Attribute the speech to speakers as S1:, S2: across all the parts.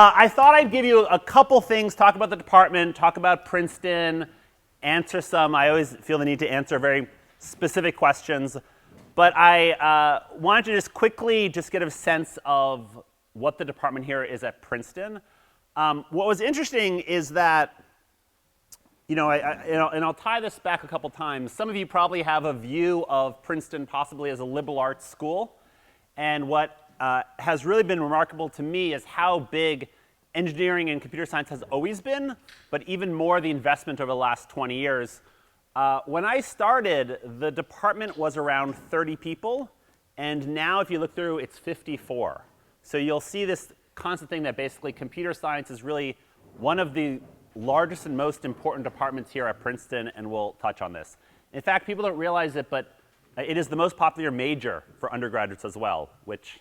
S1: I thought I'd give you a couple things, talk about the department, talk about Princeton, answer some. I always feel the need to answer very specific questions. But I wanted to just quickly just get a sense of what the department here is at Princeton. What was interesting is that, and I'll tie this back a couple times. Some of you probably have a view of Princeton possibly as a liberal arts school. And what has really been remarkable to me is how big engineering and computer science has always been, but even more the investment over the last 20 years. When I started, the department was around 30 people, and now if you look through, it's 54. So you'll see this constant thing that basically computer science is really one of the largest and most important departments here at Princeton, and we'll touch on this. In fact, people don't realize it, but it is the most popular major for undergraduates as well, which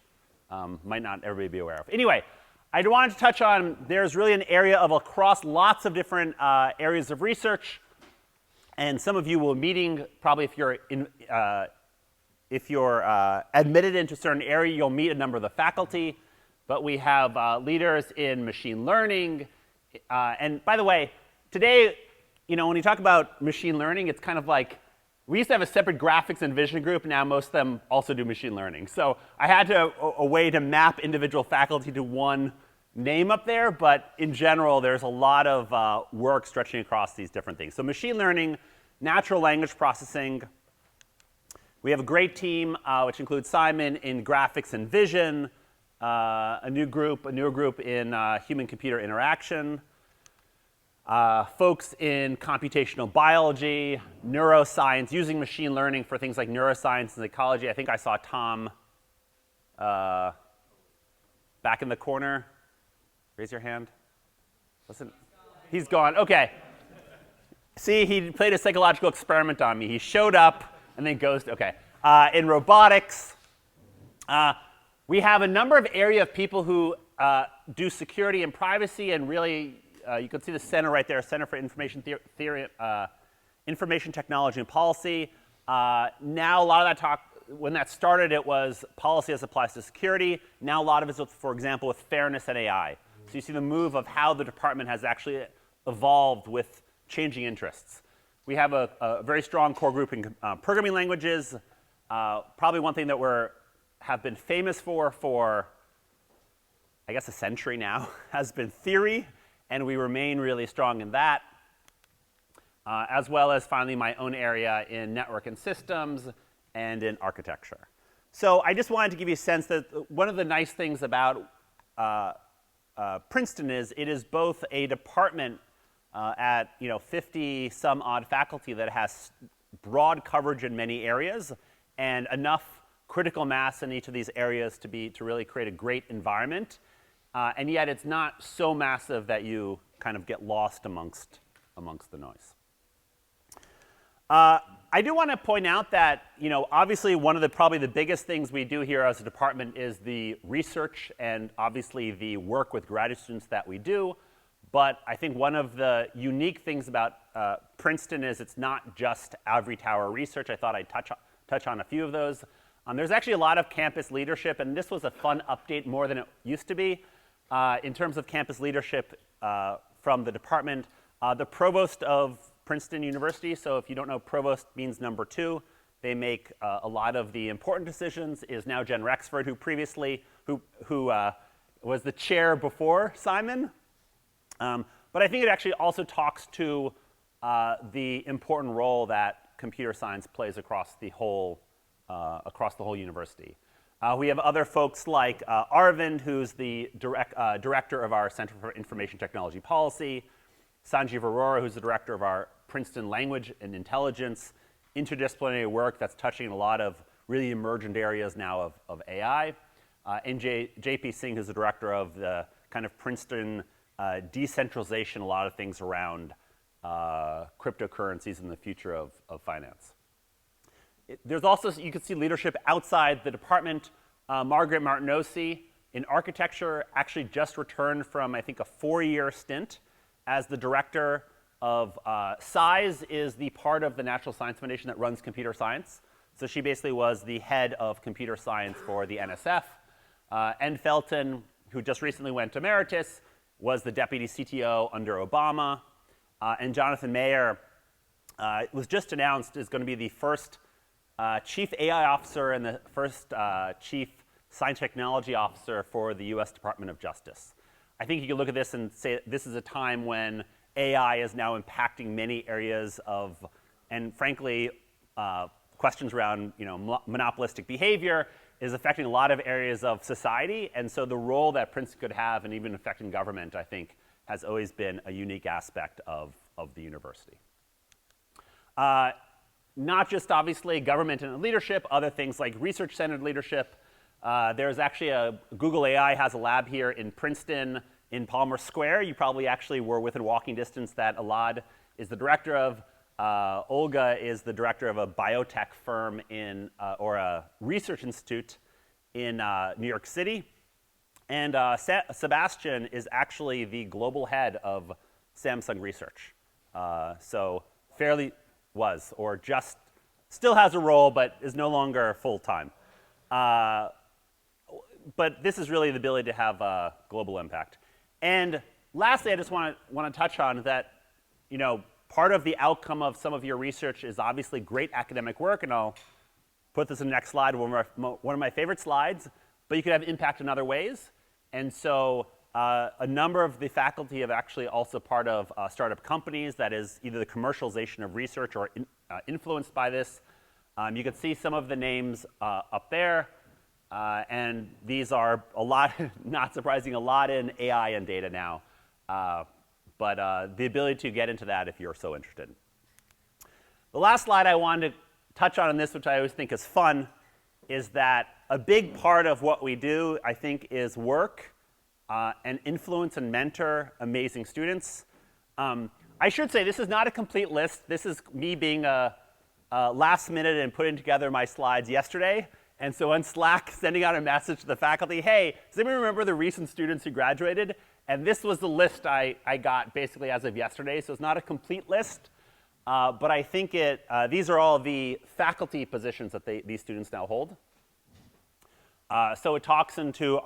S1: might not everybody be aware of. Anyway, I wanted to touch on there's really an area of across lots of different areas of research, and some of you will be meeting probably if you're admitted into a certain area, you'll meet a number of the faculty. But we have leaders in machine learning, and by the way, today, when you talk about machine learning, it's kind of like we used to have a separate graphics and vision group. Now most of them also do machine learning. So I had a way to map individual faculty to one name up there. But in general, there's a lot of work stretching across these different things. So machine learning, natural language processing. We have a great team, which includes Simon in graphics and vision, a newer group in human-computer interaction. Folks in computational biology, neuroscience, using machine learning for things like neuroscience and psychology. I think I saw Tom back in the corner. Raise your hand. Listen, he's gone. OK. See, he played a psychological experiment on me. He showed up and then ghosted. OK. In robotics, we have a number of area of people who do security and privacy and really. You can see the center right there, Center for Information Information Technology and Policy. Now a lot of that talk, when that started, it was policy as applies to security. Now a lot of it is, for example, with fairness and AI. So you see the move of how the department has actually evolved with changing interests. We have a very strong core group in programming languages. Probably one thing that have been famous for, I guess, a century now, has been theory. And we remain really strong in that, as well as finally my own area in network and systems and in architecture. So I just wanted to give you a sense that one of the nice things about Princeton is it is both a department at 50 some odd faculty that has broad coverage in many areas and enough critical mass in each of these areas to really create a great environment. And yet it's not so massive that you kind of get lost amongst the noise. I do want to point out that, obviously one of probably the biggest things we do here as a department is the research and obviously the work with graduate students that we do. But I think one of the unique things about Princeton is it's not just ivory tower research. I thought I'd touch on a few of those. There's actually a lot of campus leadership, and this was a fun update more than it used to be. In terms of campus leadership from the department, the provost of Princeton University, so if you don't know, provost means number 2. They make a lot of the important decisions, is now Jen Rexford, who was the chair before Simon. But I think it actually also talks to the important role that computer science plays across the whole university. We have other folks like Arvind, who's the director of our Center for Information Technology Policy, Sanjeev Arora, who's the director of our Princeton Language and Intelligence, interdisciplinary work that's touching a lot of really emergent areas now of AI, and JP Singh, who's the director of the kind of Princeton decentralization, a lot of things around cryptocurrencies and the future of finance. There's also, you can see leadership outside the department. Margaret Martinosi in architecture actually just returned from, I think, a 4-year stint as the director of SIZE is the part of the National Science Foundation that runs computer science. So she basically was the head of computer science for the NSF. Ann Felton, who just recently went emeritus, was the deputy CTO under Obama. And Jonathan Mayer was just announced is going to be the first chief AI officer and the first chief science technology officer for the US Department of Justice. I think you can look at this and say this is a time when AI is now impacting many areas of, and frankly, questions around monopolistic behavior is affecting a lot of areas of society. And so the role that Princeton could have and even affecting government, I think, has always been a unique aspect of the university. Not just obviously government and leadership, other things like research-centered leadership. There's actually Google AI has a lab here in Princeton in Palmer Square. You probably actually were within walking distance that Elad is the director of. Olga is the director of a biotech firm or a research institute in New York City. And Sebastian is actually the global head of Samsung Research. So fairly was, or just still has a role, but is no longer full-time. But this is really the ability to have a global impact. And lastly, I just want to touch on that, part of the outcome of some of your research is obviously great academic work, and I'll put this in the next slide, one of my favorite slides, but you could have impact in other ways. And so a number of the faculty have actually also part of startup companies that is either the commercialization of research or influenced by this. You can see some of the names up there. And these are a lot, not surprising, a lot in AI and data now. But the ability to get into that if you're so interested. The last slide I wanted to touch on in this, which I always think is fun, is that a big part of what we do, I think, is work and influence and mentor amazing students. I should say this is not a complete list. This is me being last minute and putting together my slides yesterday. And so on Slack, sending out a message to the faculty, hey, does anyone remember the recent students who graduated? And this was the list I got basically as of yesterday. So it's not a complete list. But I think these are all the faculty positions that these students now hold. So it talks into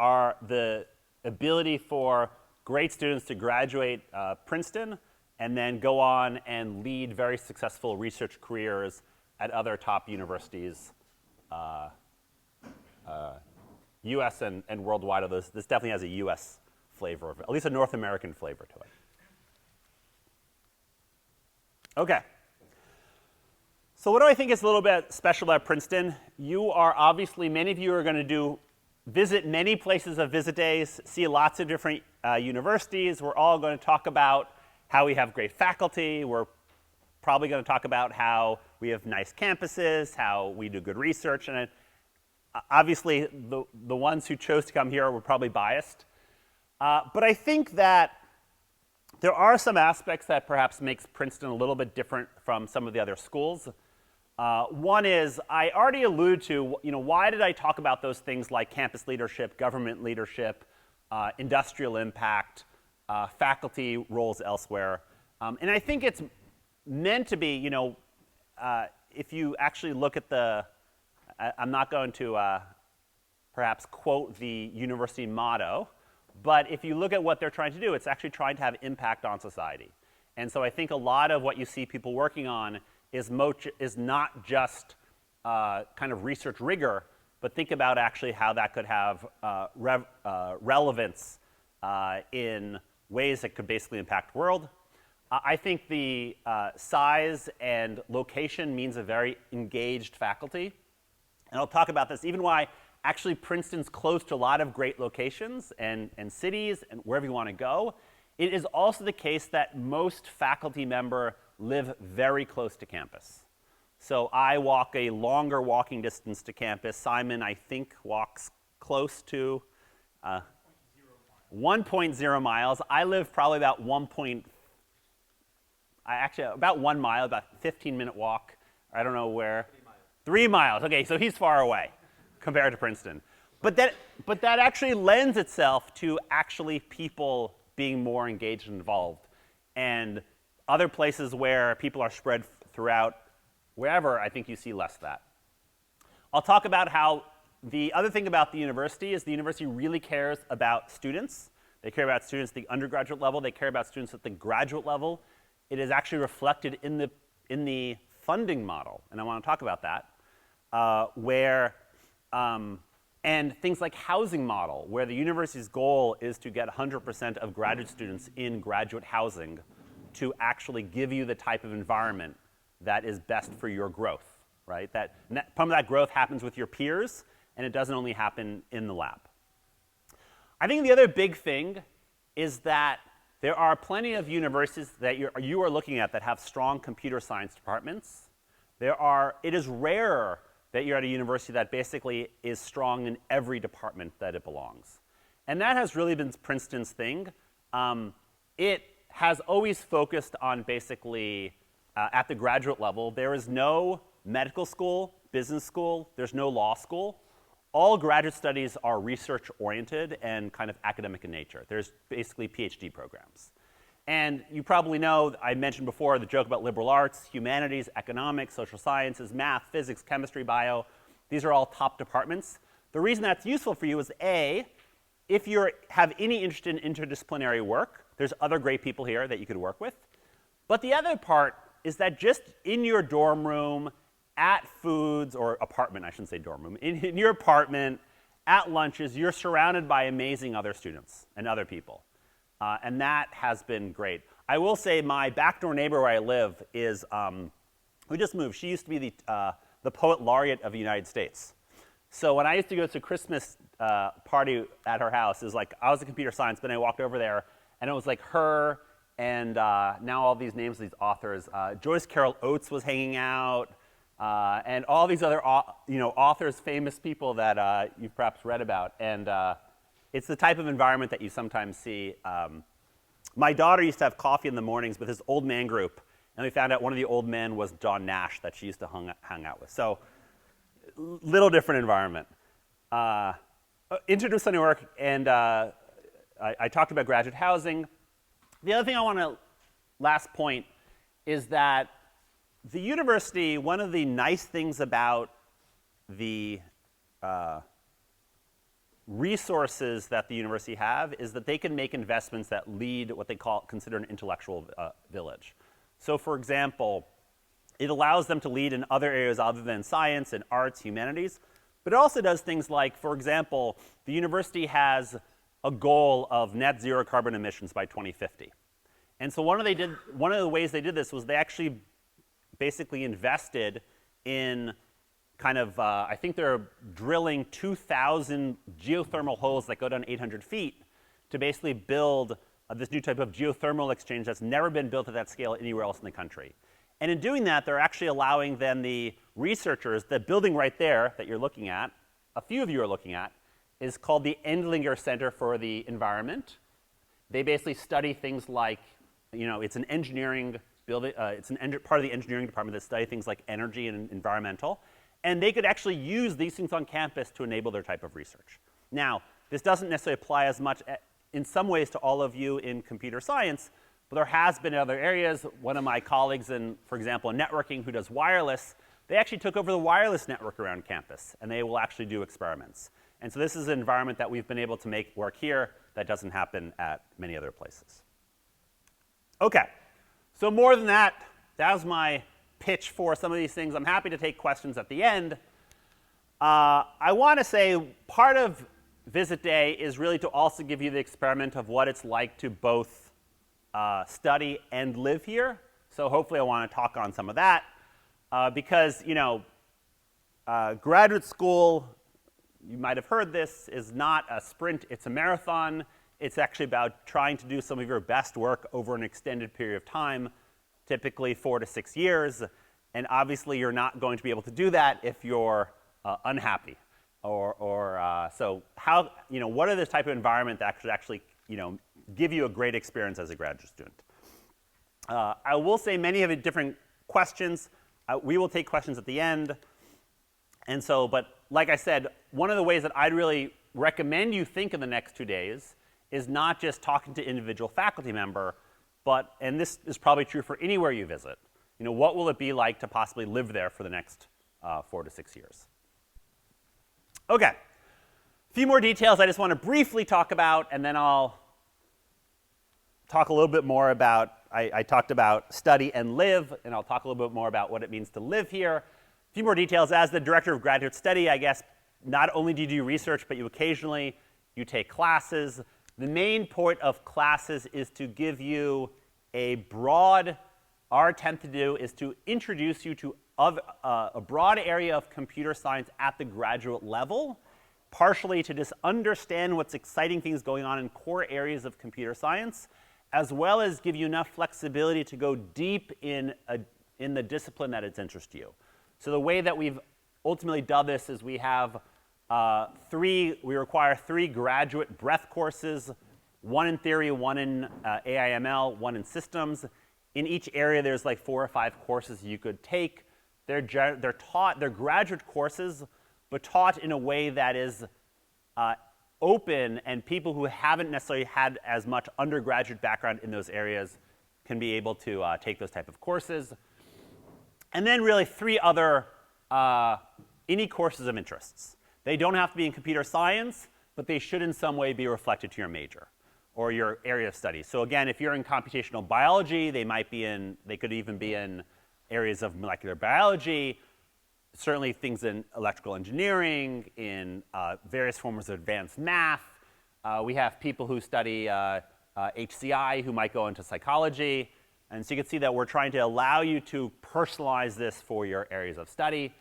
S1: the ability for great students to graduate Princeton and then go on and lead very successful research careers at other top universities, US and worldwide. Although this definitely has a US flavor, at least a North American flavor to it. Okay. So what do I think is a little bit special about Princeton? You are obviously, many of you are going to visit many places of visit days, see lots of different universities. We're all going to talk about how we have great faculty. We're probably going to talk about how we have nice campuses, how we do good research. And obviously, the ones who chose to come here were probably biased. But I think that there are some aspects that perhaps makes Princeton a little bit different from some of the other schools. One is, I already alluded to, why did I talk about those things like campus leadership, government leadership, industrial impact, faculty roles elsewhere? And I think it's meant to be, if you actually look at I'm not going to perhaps quote the university motto, but if you look at what they're trying to do, it's actually trying to have impact on society. And so I think a lot of what you see people working on is not just kind of research rigor, but think about actually how that could have relevance in ways that could basically impact the world. I think the size and location means a very engaged faculty. And I'll talk about this, even why actually Princeton's close to a lot of great locations and cities and wherever you want to go. It is also the case that most faculty members live very close to campus. So I walk a longer walking distance to campus. Simon, I think, walks close to 1.0 miles. I live probably about about 1 mile, about a 15-minute walk. I don't know where. 3 miles. Okay, so he's far away compared to Princeton. But that actually lends itself to actually people being more engaged and involved. And other places where people are spread throughout wherever, I think you see less of that. I'll talk about how the other thing about the university is the university really cares about students. They care about students at the undergraduate level. They care about students at the graduate level. It is actually reflected in the funding model, and I want to talk about that, and things like housing model, where the university's goal is to get 100% of graduate students in graduate housing to actually give you the type of environment that is best for your growth, right? Some of that growth happens with your peers, and it doesn't only happen in the lab. I think the other big thing is that there are plenty of universities that you are looking at that have strong computer science departments. It is rarer that you're at a university that basically is strong in every department that it belongs. And that has really been Princeton's thing. It has always focused on basically, at the graduate level, there is no medical school, business school, there's no law school. All graduate studies are research-oriented and kind of academic in nature. There's basically PhD programs. And you probably know, I mentioned before, the joke about liberal arts, humanities, economics, social sciences, math, physics, chemistry, bio. These are all top departments. The reason that's useful for you is, A, if you have any interest in interdisciplinary work, there's other great people here that you could work with. But the other part is that just in your dorm room, at foods, or apartment, I shouldn't say dorm room, in your apartment, at lunches, you're surrounded by amazing other students and other people. And that has been great. I will say my backdoor neighbor where I live is, who just moved. She used to be the poet laureate of the United States. So when I used to go to a Christmas party at her house, it was like, I was in computer science, but I walked over there, and it was like her and now all these names of these authors. Joyce Carol Oates was hanging out, and all these other authors, famous people that you've perhaps read about. And it's the type of environment that you sometimes see. My daughter used to have coffee in the mornings with this old man group, and we found out one of the old men was John Nash that she used to hang out with. So, little different environment. Interdisciplinary work, and I talked about graduate housing. The other thing I want to, last point, is that the university, one of the nice things about the resources that the university have is that they can make investments that lead what they consider an intellectual village. So for example, it allows them to lead in other areas other than science and arts, humanities, but it also does things like, for example, the university has a goal of net zero carbon emissions by 2050. And so one of the ways they did this was they actually basically invested in kind of, I think they're drilling 2,000 geothermal holes that go down 800 feet to basically build this new type of geothermal exchange that's never been built at that scale anywhere else in the country. And in doing that, they're actually allowing then the researchers, the building right there that you're looking at, a few of you are looking at, is called the Endlinger Center for the Environment. They basically study things like, it's an engineering building, it's part of the engineering department that study things like energy and environmental. And they could actually use these things on campus to enable their type of research. Now, this doesn't necessarily apply as much in some ways to all of you in computer science, but there has been in other areas. One of my colleagues in, for example, in networking who does wireless, they actually took over the wireless network around campus, and they will actually do experiments. And so this is an environment that we've been able to make work here that doesn't happen at many other places. Okay, so more than that, that was my pitch for some of these things. I'm happy to take questions at the end. I want to say part of Visit Day is really to also give you the experiment of what it's like to both study and live here. So hopefully I want to talk on some of that because, graduate school, you might have heard this, is not a sprint, it's a marathon. It's actually about trying to do some of your best work over an extended period of time, typically 4 to 6 years, and obviously you're not going to be able to do that if you're unhappy. So how, what are the type of environment that could actually, give you a great experience as a graduate student? I will say many of the different questions. We will take questions at the end. And so, but like I said, one of the ways that I'd really recommend you think in the next 2 days is not just talking to individual faculty member, but, and this is probably true for anywhere you visit, what will it be like to possibly live there for the next 4 to 6 years? Okay, a few more details I just want to briefly talk about, and then I'll talk a little bit more about, I talked about study and live, and I'll talk a little bit more about what it means to live here. A few more details. As the director of graduate study, I guess not only do you do research, but you occasionally take classes. The main point of classes is to give you a broad, our attempt to do is to introduce you to a broad area of computer science at the graduate level, partially to just understand what's exciting things going on in core areas of computer science, as well as give you enough flexibility to go deep in the discipline that it's interest to you. So the way that we've ultimately done this is we have we require 3 graduate breadth courses, 1 in theory, 1 in AI/ML, 1 in systems. In each area, there's like 4 or 5 courses you could take. They're graduate courses, but taught in a way that is open, and people who haven't necessarily had as much undergraduate background in those areas can be able to take those type of courses. And then really 3 other any courses of interests. They don't have to be in computer science, but they should in some way be reflected to your major or your area of study. So again, if you're in computational biology, they could even be in areas of molecular biology, certainly things in electrical engineering, in various forms of advanced math. We have people who study HCI who might go into psychology. And so you can see that we're trying to allow you to personalize this for your areas of study.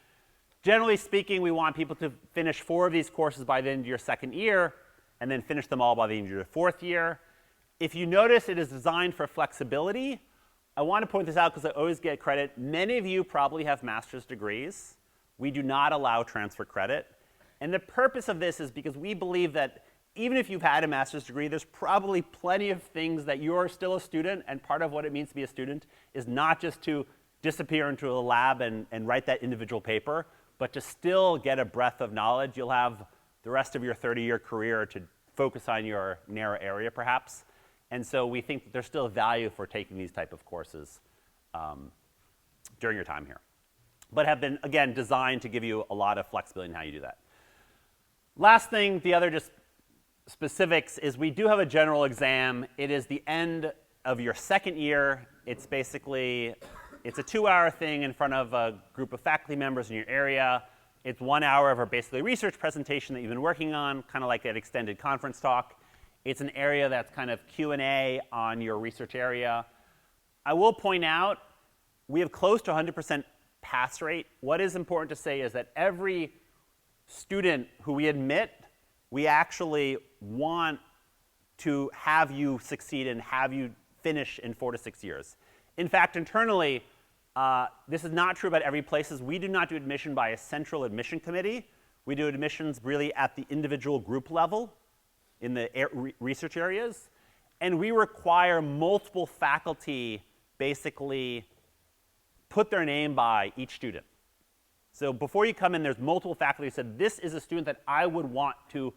S1: Generally speaking, we want people to finish 4 of these courses by the end of your 2nd year, and then finish them all by the end of your 4th year. If you notice, it is designed for flexibility. I want to point this out because I always get credit. Many of you probably have master's degrees. We do not allow transfer credit. And the purpose of this is because we believe that even if you've had a master's degree, there's probably plenty of things that you're still a student, and part of what it means to be a student is not just to disappear into a lab and write that individual paper, but to still get a breadth of knowledge. You'll have the rest of your 30-year career to focus on your narrow area, perhaps. And so we think that there's still value for taking these type of courses during your time here, but have been, again, designed to give you a lot of flexibility in how you do that. Last thing, the other just specifics is we do have a general exam. It is the end of your 2nd year. It's basically, it's a 2-hour thing in front of a group of faculty members in your area. It's 1 hour of our basically research presentation that you've been working on, kind of like an extended conference talk. It's an area that's kind of Q&A on your research area. I will point out, we have close to 100% pass rate. What is important to say is that every student who we admit, we actually want to have you succeed and have you finish in 4 to 6 years. In fact, internally, this is not true about every place. We do not do admission by a central admission committee. We do admissions really at the individual group level in the research areas. And we require multiple faculty basically put their name by each student. So before you come in, there's multiple faculty who said, this is a student that I would want to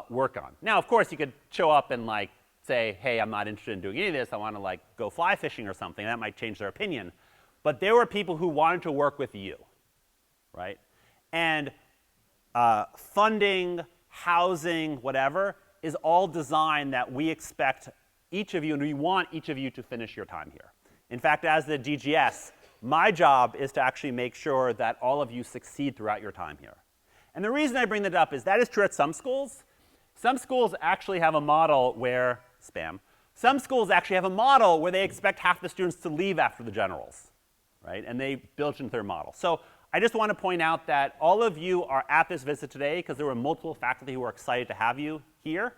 S1: work on. Now, of course, you could show up and like say, hey, I'm not interested in doing any of this. I want to like go fly fishing or something. That might change their opinion. But there were people who wanted to work with you, right? And funding, housing, whatever, is all designed that we expect each of you, and we want each of you to finish your time here. In fact, as the DGS, my job is to actually make sure that all of you succeed throughout your time here. And the reason I bring that up is that is true at some schools. Some schools actually have a model where, some schools actually have a model where they expect half the students to leave after the generals, right? And they built into their model. So I just want to point out that all of you are at this visit today because there were multiple faculty who were excited to have you here.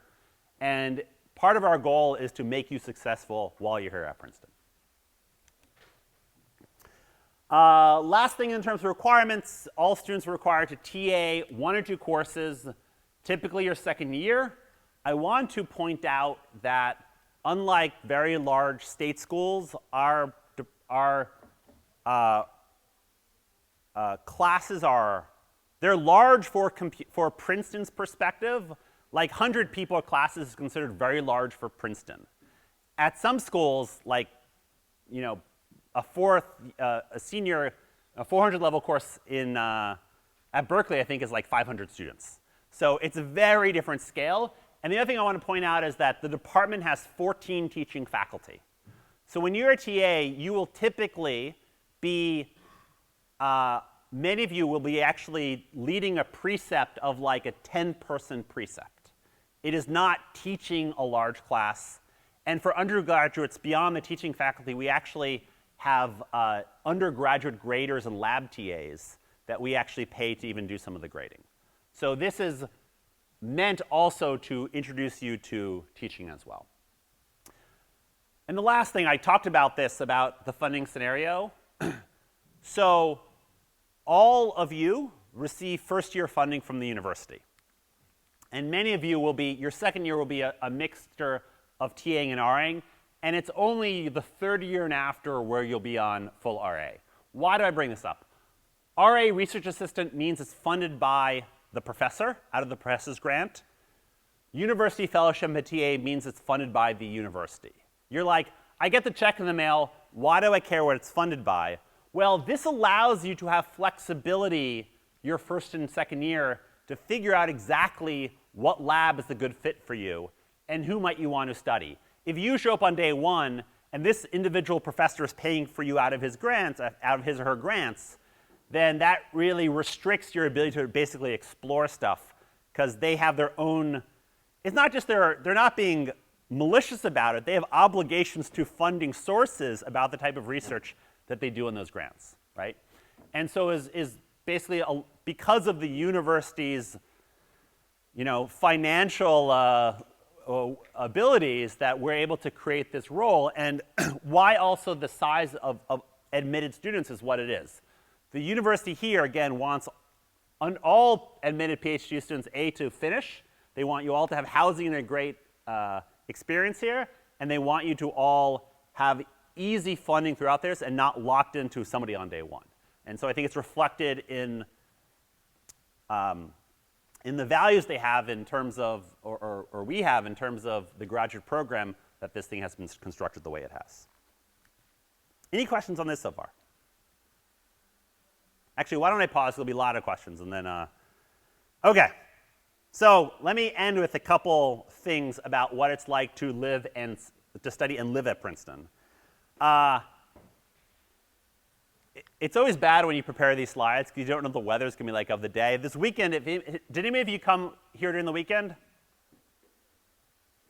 S1: And part of our goal is to make you successful while you're here at Princeton. Last thing in terms of requirements, all students are required to TA 1 or 2 courses, typically your 2nd year. I want to point out that unlike very large state schools, our classes they're large for Princeton's perspective. Like 100 people classes is considered very large for Princeton. At some schools, like, you know, a 400 level course at Berkeley, I think, is like 500 students. So it's a very different scale. And the other thing I want to point out is that the department has 14 teaching faculty. So when you're a TA, you will typically be, many of you will be actually leading a precept of like a 10-person precept. It is not teaching a large class. And for undergraduates beyond the teaching faculty, we actually have undergraduate graders and lab TAs that we actually pay to even do some of the grading. So this is meant also to introduce you to teaching as well. And the last thing, I talked about this, about the funding scenario. So all of you receive first-year funding from the university. And many of you will be, your second year will be a mixture of TAing and RAing, and it's only the third year and after where you'll be on full RA. Why do I bring this up? RA research assistant means it's funded by the professor out of the professor's grant. University fellowship at TA means it's funded by the university. You're like, I get the check in the mail, why do I care what it's funded by? Well, this allows you to have flexibility your first and second year to figure out exactly what lab is the good fit for you and who might you want to study. If you show up on day one and this individual professor is paying for you out of his grants, out of his or her grants, then that really restricts your ability to basically explore stuff because they have their own, it's not just they're not being malicious about it, they have obligations to funding sources about the type of research that they do in those grants, right? And so is basically because of the university's, financial abilities that we're able to create this role, and why also the size of admitted students is what it is. The university here, again, wants all admitted PhD students, to finish. They want you all to have housing and a great experience here, and they want you to all have easy funding throughout this and not locked into somebody on day one. And so I think it's reflected in the values they have in terms of, or we have in terms of the graduate program, that this thing has been constructed the way it has. Any questions on this so far? Actually, why don't I pause? There'll be a lot of questions, and then, okay. So let me end with a couple things about what it's like to live and to study and live at Princeton. It's always bad when you prepare these slides because you don't know what the weather's going to be like of the day. This weekend, did any of you come here during the weekend?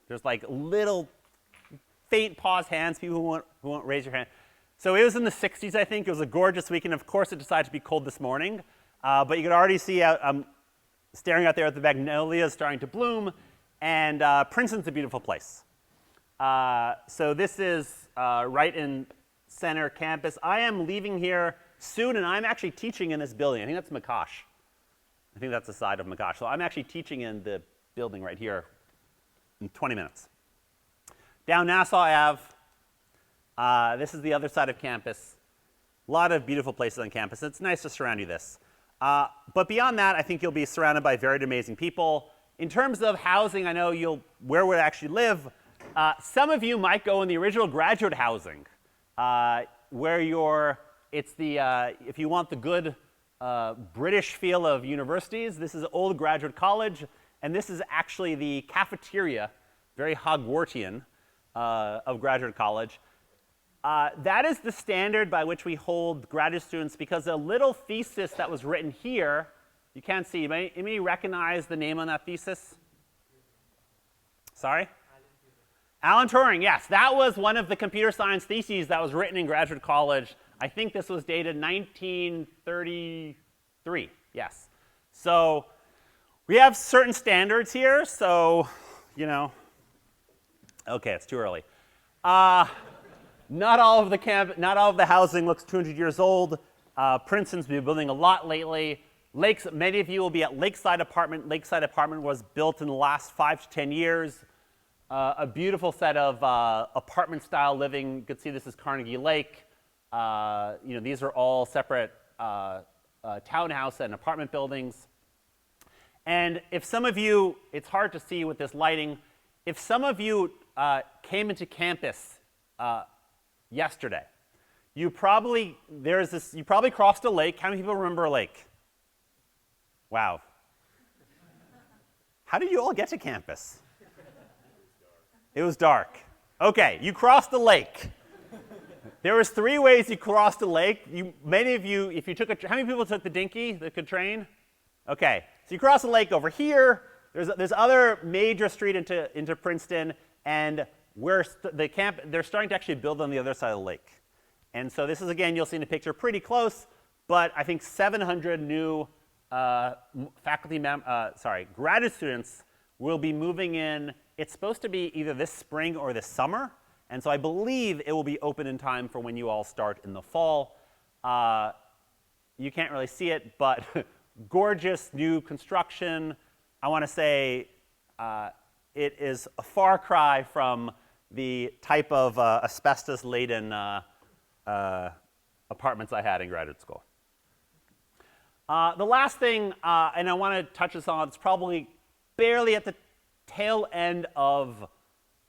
S1: There's like little faint pause hands, people who won't raise your hand. So it was in the 60s, I think. It was a gorgeous weekend. Of course, it decided to be cold this morning. But you could already see staring out there at the magnolias starting to bloom. And Princeton's a beautiful place. So this is right in center campus. I am leaving here soon, and I'm actually teaching in this building. I think that's McCosh. I think that's the side of McCosh. So I'm actually teaching in the building right here in 20 minutes. Down Nassau Ave, this is the other side of campus. A lot of beautiful places on campus. It's nice to surround you this. But beyond that, I think you'll be surrounded by very amazing people. In terms of housing, I know where would actually live. Some of you might go in the original graduate housing, where if you want the good British feel of universities, this is old graduate college, and this is actually the cafeteria, very Hogwartian, of graduate college. That is the standard by which we hold graduate students because a little thesis that was written here, you can't see, anybody recognize the name on that thesis? Sorry? Alan Turing, yes. That was one of the computer science theses that was written in graduate college. I think this was dated 1933, yes. So we have certain standards here, so, okay, it's too early. Not all of the housing looks 200 years old. Princeton's been building a lot lately. Many of you will be at Lakeside Apartment. Lakeside Apartment was built in the last 5 to 10 years. A beautiful set of apartment-style living. You can see this is Carnegie Lake. These are all separate townhouse and apartment buildings. And if some of you, it's hard to see with this lighting, if some of you came into campus yesterday, you probably crossed a lake. How many people remember a lake? Wow. How did you all get to campus? It was dark. Okay, you crossed the lake. There was 3 ways you crossed the lake. Many of you, if you took how many people took the dinky, the train? Okay, so you cross the lake over here. There's other major street into Princeton, and they're starting to actually build on the other side of the lake. And so this is, again, you'll see in the picture pretty close, but I think 700 new graduate students will be moving in. It's supposed to be either this spring or this summer. And so I believe it will be open in time for when you all start in the fall. You can't really see it, but gorgeous new construction. I want to say it is a far cry from the type of asbestos-laden apartments I had in graduate school. The last thing, and I want to touch this on, it's probably barely at the tail end of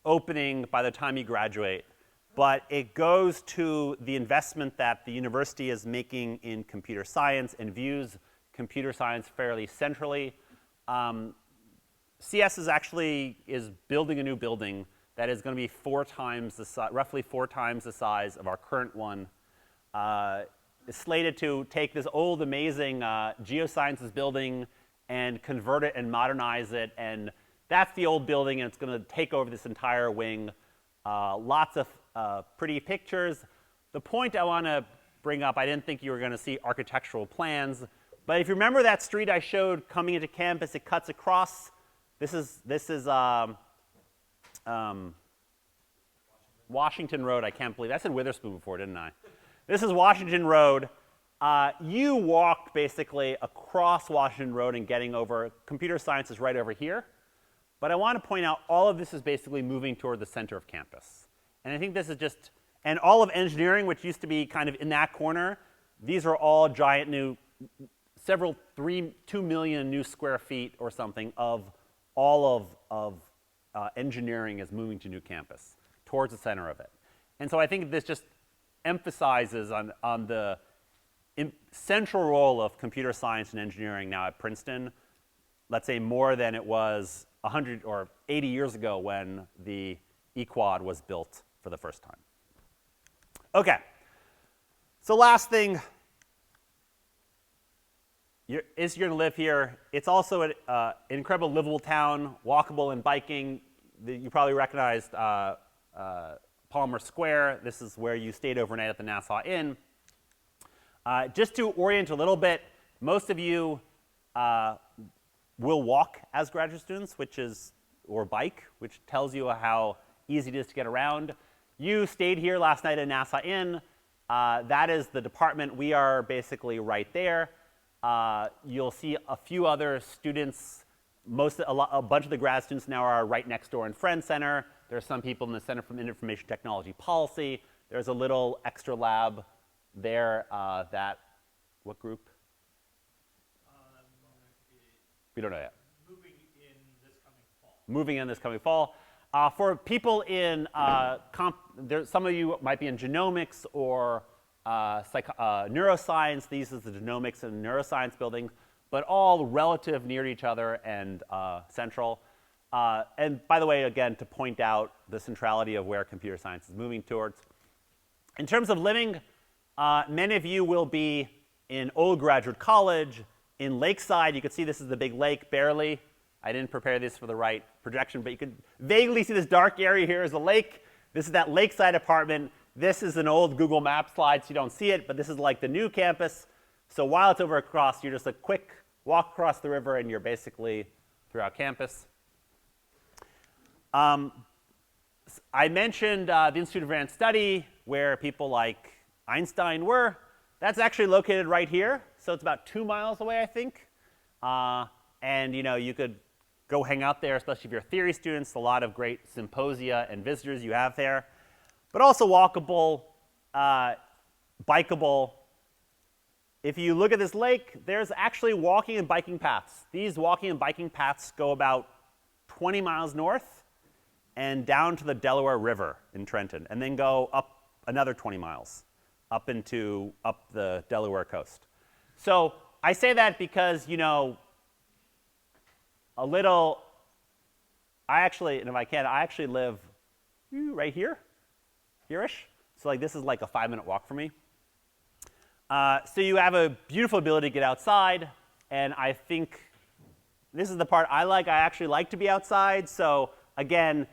S1: opening by the time you graduate, but it goes to the investment that the university is making in computer science and views computer science fairly centrally. CS is building a new building that is going to be roughly 4 times the size of our current one. It's slated to take this old, amazing geosciences building and convert it and modernize it, and that's the old building, and it's going to take over this entire wing. Lots of pretty pictures. The point I want to bring up, I didn't think you were going to see architectural plans, but if you remember that street I showed coming into campus, it cuts across. This is Washington Road. I can't believe I said Witherspoon before, didn't I? This is Washington Road. You walk basically across Washington Road and getting over. Computer science is right over here. But I want to point out all of this is basically moving toward the center of campus. And I think this is just, and all of engineering, which used to be kind of in that corner, these are all giant new, 2 million new square feet or something of all of engineering is moving to new campus, towards the center of it. And so I think this just emphasizes on the central role of computer science and engineering now at Princeton, let's say more than it was 100 or 80 years ago when the E-Quad was built for the first time. Okay, so last thing, you're going to live here. It's also an incredible livable town, walkable and biking. You probably recognized Palmer Square. This is where you stayed overnight at the Nassau Inn. Just to orient a little bit, most of you will walk as graduate students, or bike, which tells you how easy it is to get around. You stayed here last night at Nassau Inn. That is the department. We are basically right there. You'll see a few other students. A bunch of the grad students now are right next door in Friend Center. There are some people in the Center for Information Technology Policy. There's a little extra lab there. What group? We don't know yet. Moving in this coming fall. For people in, some of you might be in genomics or neuroscience. These are the genomics and neuroscience buildings, but all relative near to each other and central. And by the way, again, to point out the centrality of where computer science is moving towards. In terms of living, many of you will be in Old Graduate College, in Lakeside. You can see this is the big lake, barely. I didn't prepare this for the right projection, but you can vaguely see this dark area here is a lake. This is that Lakeside apartment. This is an old Google Maps slide, so you don't see it, but this is like the new campus. So while it's over across, you're just a quick walk across the river, and you're basically throughout campus. I mentioned the Institute of Advanced Study, where people like Einstein were. That's actually located right here, so it's about 2 miles away, I think. And you could go hang out there, especially if you're theory students. A lot of great symposia and visitors you have there. But also walkable, bikeable. If you look at this lake, there's actually walking and biking paths. These walking and biking paths go about 20 miles north and down to the Delaware River in Trenton, and then go up another 20 miles up the Delaware coast. So I say that because, I actually live right here-ish. So like this is like a 5-minute walk for me. So you have a beautiful ability to get outside, and I think this is the part I like. I actually like to be outside. So again,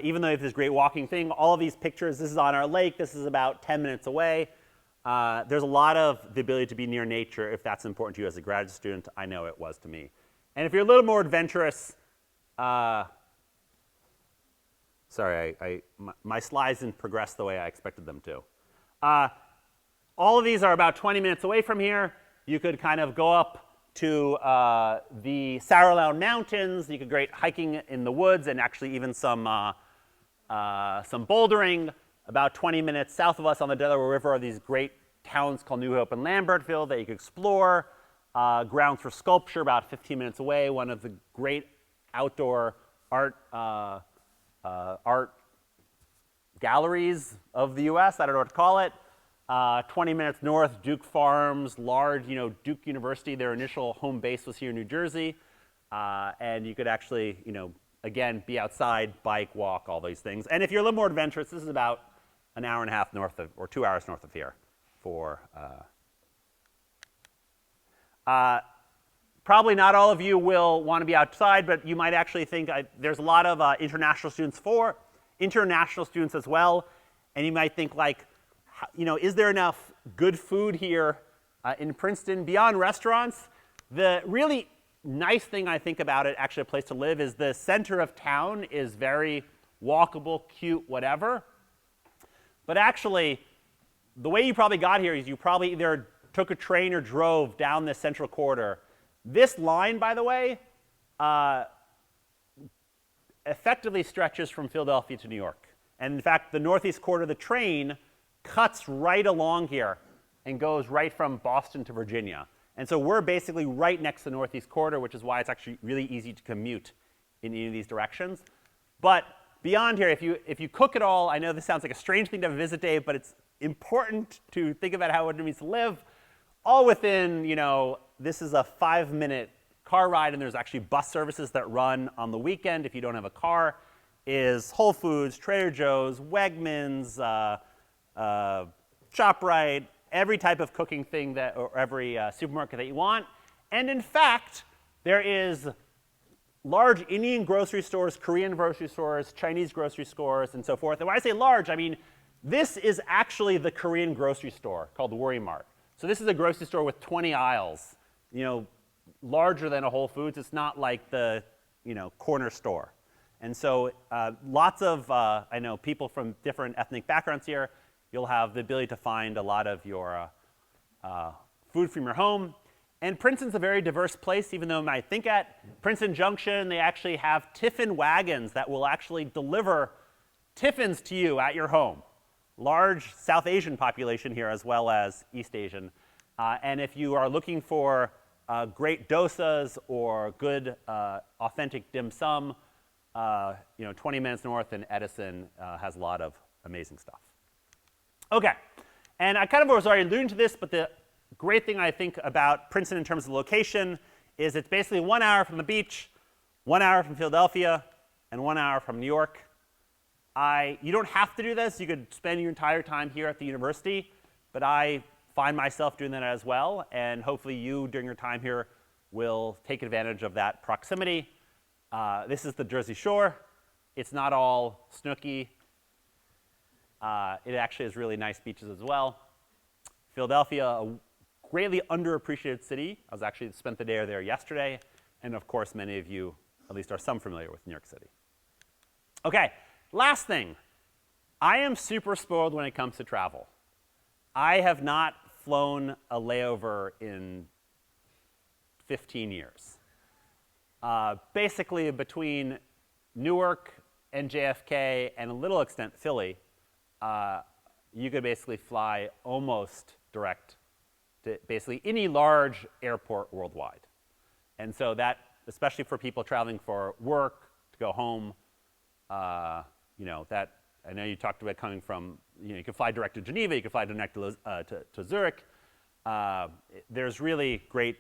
S1: even though you have this great walking thing, all of these pictures, this is on our lake. This is about 10 minutes away. There's a lot of the ability to be near nature if that's important to you as a graduate student. I know it was to me. And if you're a little more adventurous, sorry, my slides didn't progress the way I expected them to. All of these are about 20 minutes away from here. You could kind of go up to the Saralown Mountains. You could go hiking in the woods and actually even some bouldering. About 20 minutes south of us on the Delaware River are these great towns called New Hope and Lambertville that you could explore. Grounds for Sculpture about 15 minutes away, one of the great outdoor art galleries of the US, I don't know what to call it. 20 minutes north, Duke Farms, large, Duke University, their initial home base was here in New Jersey. And you could actually, again, be outside, bike, walk, all these things. And if you're a little more adventurous, this is about an hour and a half north of, or 2 hours north of here for, probably not all of you will want to be outside, but you might actually think there's a lot of international students as well. And you might think like, is there enough good food here in Princeton beyond restaurants? The really nice thing I think about it, actually a place to live, is the center of town is very walkable, cute, whatever. But actually, the way you probably got here is you probably either took a train or drove down this central corridor. This line, by the way, effectively stretches from Philadelphia to New York. And in fact, the northeast corridor of the train cuts right along here and goes right from Boston to Virginia. And so we're basically right next to the northeast corridor, which is why it's actually really easy to commute in any of these directions. But beyond here, if you cook it all, I know this sounds like a strange thing to have a visit day, but it's important to think about how it means to live. All within, this is a 5-minute car ride, and there's actually bus services that run on the weekend if you don't have a car, is Whole Foods, Trader Joe's, Wegmans, ShopRite, every type of cooking thing or every supermarket that you want. And in fact, there is large Indian grocery stores, Korean grocery stores, Chinese grocery stores, and so forth. And when I say large, I mean this is actually the Korean grocery store called the Worry Mart. So this is a grocery store with 20 aisles, larger than a Whole Foods. It's not like the, corner store. And so lots of, I know, people from different ethnic backgrounds here. You'll have the ability to find a lot of your food from your home. And Princeton's a very diverse place, even though you might think at Princeton Junction, they actually have tiffin wagons that will actually deliver tiffins to you at your home. Large South Asian population here as well as East Asian. And if you are looking for great dosas or good authentic dim sum, 20 minutes north in Edison has a lot of amazing stuff. Okay, and I kind of was already alluding to this, but the great thing I think about Princeton in terms of location is it's basically 1 hour from the beach, 1 hour from Philadelphia, and 1 hour from New York. You don't have to do this. You could spend your entire time here at the university, but I find myself doing that as well, and hopefully you, during your time here, will take advantage of that proximity. This is the Jersey Shore. It's not all snooky. It actually has really nice beaches as well. Philadelphia, a greatly underappreciated city. I was actually spent the day there yesterday. And of course, many of you, at least are some familiar with New York City. Okay, last thing. I am super spoiled when it comes to travel. I have not flown a layover in 15 years. Basically, between Newark and JFK and a little extent Philly, you could basically fly almost direct to basically any large airport worldwide. And so that, especially for people traveling for work, to go home, that I know you talked about coming from, you can fly direct to Geneva, you can fly direct to Zurich. There's really great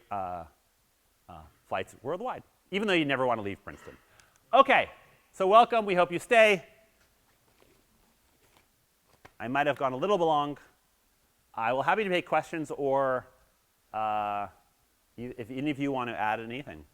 S1: flights worldwide, even though you never want to leave Princeton. Okay, so welcome. We hope you stay. I might have gone a little bit long. I will happy to take questions, or if any of you want to add anything.